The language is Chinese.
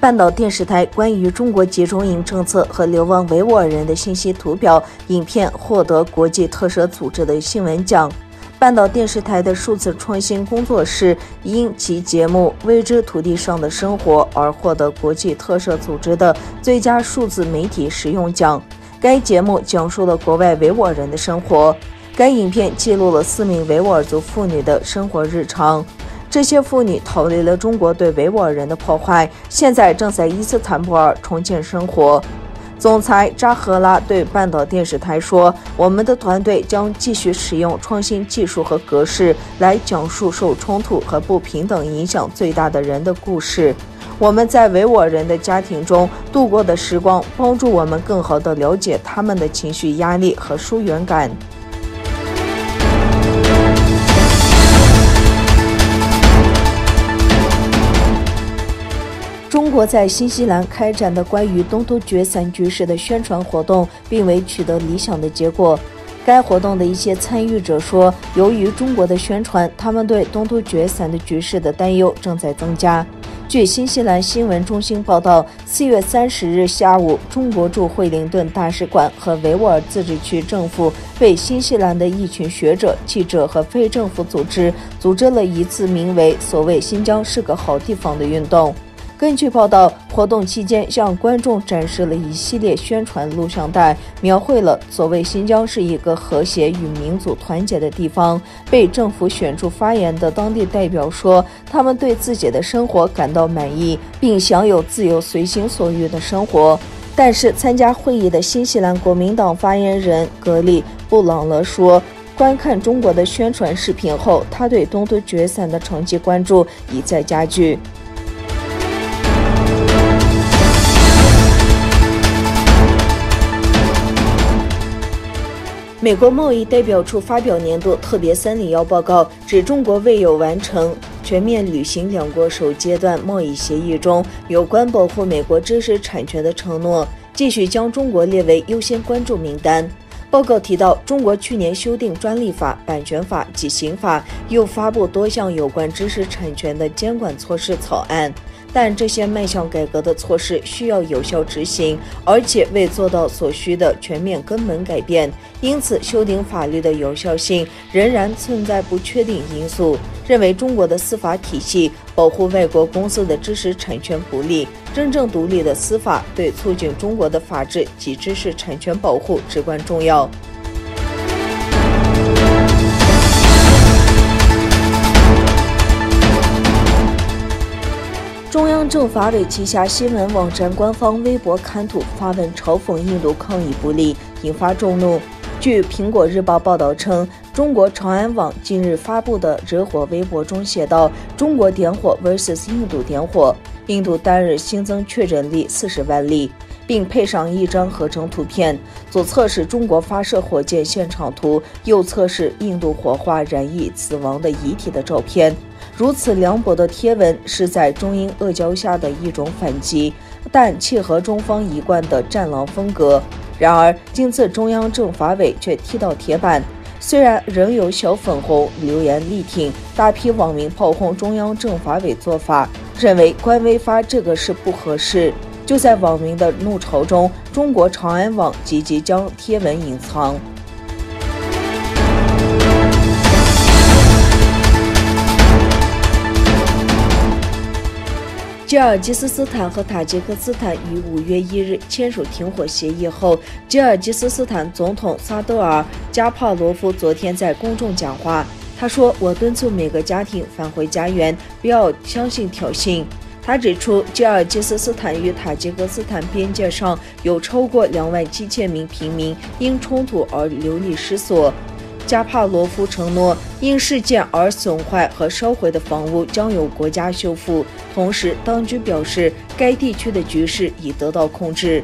半岛电视台关于中国集中营政策和流亡维吾尔人的信息图表影片获得国际特赦组织的新闻奖。半岛电视台的数字创新工作室因其节目《未知土地上的生活》而获得国际特赦组织的最佳数字媒体使用奖。该节目讲述了国外维吾尔人的生活。该影片记录了4名维吾尔族妇女的生活日常。这些妇女逃离了中国对维吾尔人的破坏，现在正在伊斯坦布尔重建生活。总裁扎赫拉对半岛电视台说：“我们的团队将继续使用创新技术和格式来讲述受冲突和不平等影响最大的人的故事。我们在维吾尔人的家庭中度过的时光，帮助我们更好地了解他们的情绪压力和疏远感。”中国在新西兰开展的关于东突厥散局势的宣传活动并未取得理想的结果。该活动的一些参与者说，由于中国的宣传，他们对东突厥散的局势的担忧正在增加。据新西兰新闻中心报道，4月30日下午，中国驻惠灵顿大使馆和维吾尔自治区政府为新西兰的一群学者、记者和非政府组织组织了一次名为“所谓新疆是个好地方”的运动。根据报道，活动期间向观众展示了一系列宣传录像带，描绘了所谓新疆是一个和谐与民族团结的地方。被政府选出发言的当地代表说，他们对自己的生活感到满意，并享有自由随心所欲的生活。但是，参加会议的新西兰国民党发言人格里·布朗勒说，观看中国的宣传视频后，他对东突厥散的长期关注已在加剧。美国贸易代表处发表年度特别301报告，指中国未有完成全面履行两国首阶段贸易协议中有关保护美国知识产权的承诺，继续将中国列为优先关注名单。报告提到，中国去年修订专利法、版权法及刑法，又发布多项有关知识产权的监管措施草案。但这些迈向改革的措施需要有效执行，而且未做到所需的全面根本改变，因此修订法律的有效性仍然存在不确定因素。认为中国的司法体系保护外国公司的知识产权不利，真正独立的司法对促进中国的法治及知识产权保护至关重要。中央政法委旗下新闻网站官方微博刊图发文嘲讽印度抗议不力，引发众怒。据苹果日报报道称，中国长安网近日发布的惹火微博中写道：“中国点火 vs 印度点火，印度单日新增确诊例40万例。”并配上一张合成图片，左侧是中国发射火箭现场图，右侧是印度火化染疫死亡的遗体的照片。如此凉薄的贴文是在中英恶交下的一种反击，但切合中方一贯的战狼风格。然而，今次中央政法委却踢到铁板，虽然仍有小粉红留言力挺，大批网民炮轰中央政法委做法，认为官微发这个是不合适。就在网民的怒潮中，中国长安网积极将贴文隐藏。吉尔吉斯斯坦和塔吉克斯坦于5月1日签署停火协议后，吉尔吉斯斯坦总统萨德尔·加帕罗夫昨天在公众讲话，他说：“我敦促每个家庭返回家园，不要相信挑衅。”他指出，吉尔吉斯斯坦与塔吉克斯坦边界上有超过27000名平民因冲突而流离失所。加帕罗夫承诺，因事件而损坏和烧毁的房屋将由国家修复。同时，当局表示，该地区的局势已得到控制。